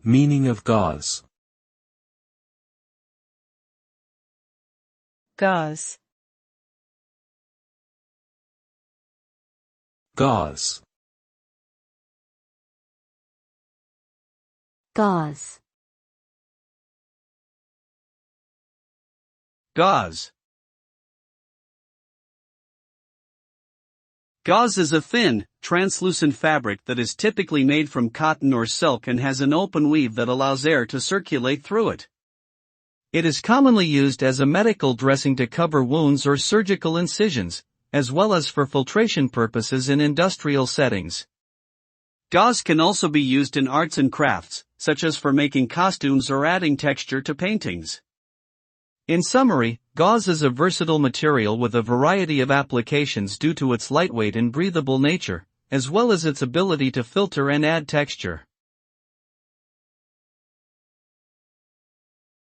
Meaning of gauze. Gauze. Gauze. Gauze. Gauze. Gauze is a thin, translucent fabric that is typically made from cotton or silk and has an open weave that allows air to circulate through it. It is commonly used as a medical dressing to cover wounds or surgical incisions, as well as for filtration purposes in industrial settings. Gauze can also be used in arts and crafts, such as for making costumes or adding texture to paintings. In summary, gauze is a versatile material with a variety of applications due to its lightweight and breathable nature, as well as its ability to filter and add texture.